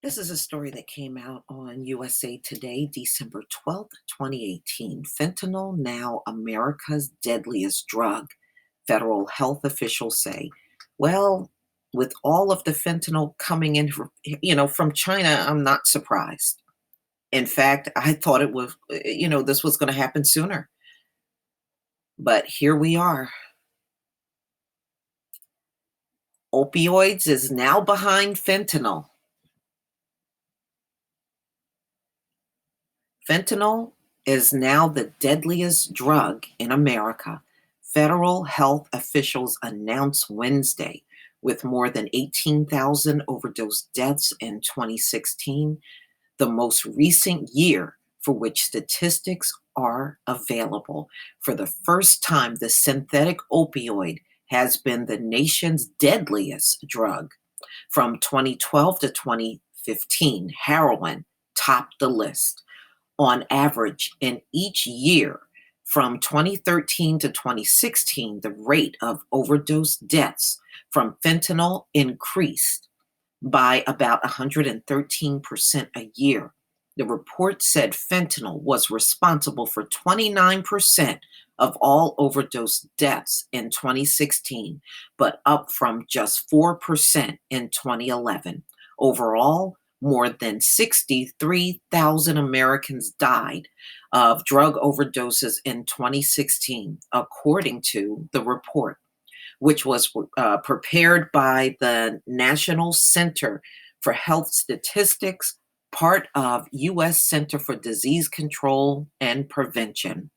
This is a story that came out on USA Today, December 12th, 2018. Fentanyl now America's deadliest drug, federal health officials say. Well, with all of the fentanyl coming in, from China, I'm not surprised. In fact, I thought it was, this was going to happen sooner. But here we are. Opioids is now behind fentanyl. Fentanyl is now the deadliest drug in America, federal health officials announced Wednesday, with more than 18,000 overdose deaths in 2016, the most recent year for which statistics are available. For the first time, the synthetic opioid has been the nation's deadliest drug. From 2012 to 2015, heroin topped the list. On average, in each year from 2013 to 2016, the rate of overdose deaths from fentanyl increased by about 113% a year. The report said fentanyl was responsible for 29% of all overdose deaths in 2016, but up from just 4% in 2011. Overall, more than 63,000 Americans died of drug overdoses in 2016, according to the report, which was prepared by the National Center for Health Statistics, part of U.S. Center for Disease Control and Prevention.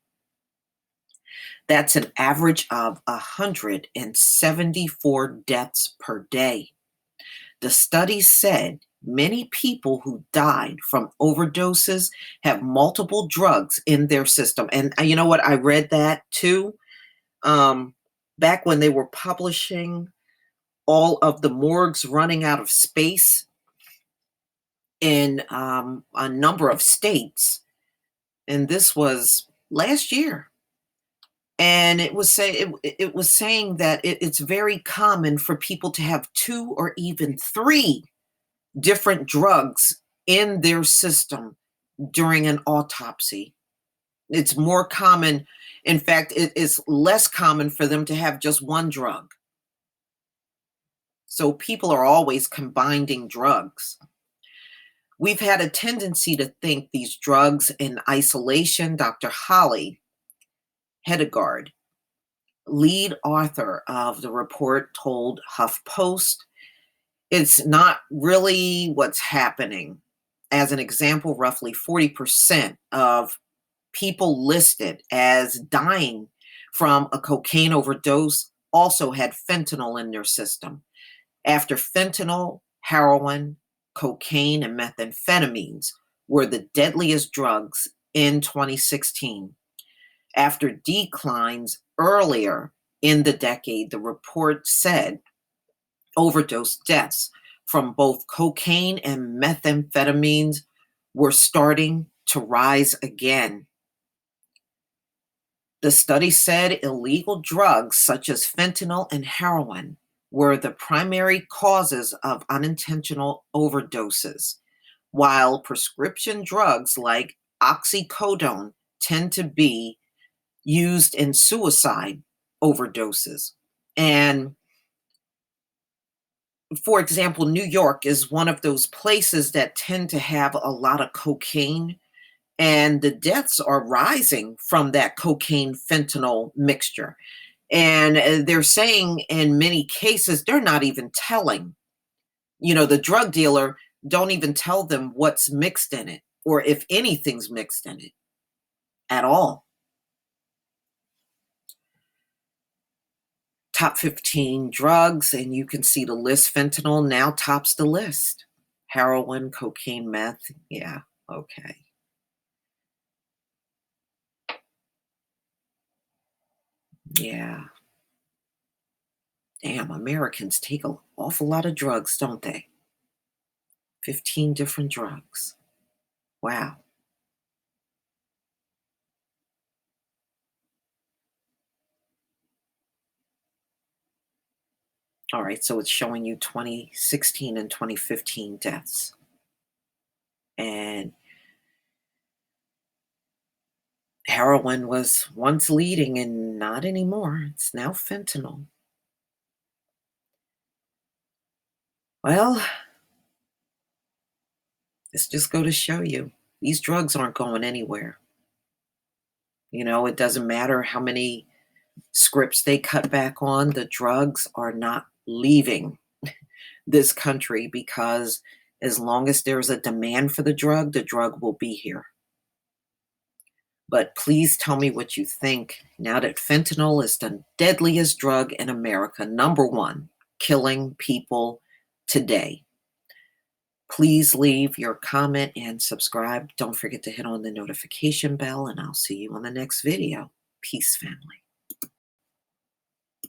That's an average of 174 deaths per day. The study said many people who died from overdoses have multiple drugs in their system. And you know what? I read that too. Um, Back when they were publishing all of the morgues running out of space in a number of states. And this was last year. And it was saying that it's very common for people to have two or even three different drugs in their system during an autopsy. It's more common. In fact, it is less common for them to have just one drug. So people are always combining drugs. We've had a tendency to think these drugs in isolation. Dr. Holly Hedegaard, lead author of the report, told HuffPost, it's not really what's happening. As an example, roughly 40% of people listed as dying from a cocaine overdose also had fentanyl in their system. After fentanyl, heroin, cocaine, and methamphetamines were the deadliest drugs in 2016. After declines earlier in the decade, the report said overdose deaths from both cocaine and methamphetamines were starting to rise again. The study said illegal drugs such as fentanyl and heroin were the primary causes of unintentional overdoses, while prescription drugs like oxycodone tend to be used in suicide overdoses. And for example, New York is one of those places that tend to have a lot of cocaine, and the deaths are rising from that cocaine fentanyl mixture. And they're saying in many cases, they're not even telling, the drug dealer don't even tell them what's mixed in it or if anything's mixed in it at all. Top 15 drugs, and you can see the list. Fentanyl now tops the list. Heroin, cocaine, meth. Yeah, okay. Yeah. Damn, Americans take an awful lot of drugs, don't they? 15 different drugs. Wow. All right, so it's showing you 2016 and 2015 deaths. And heroin was once leading and not anymore. It's now fentanyl. Well, it's just go to show you these drugs aren't going anywhere. It doesn't matter how many scripts they cut back on, the drugs are not leaving this country because as long as there's a demand for the drug will be here. But please tell me what you think now that fentanyl is the deadliest drug in America, number one, killing people today. Please leave your comment and subscribe. Don't forget to hit on the notification bell, and I'll see you on the next video. Peace, family.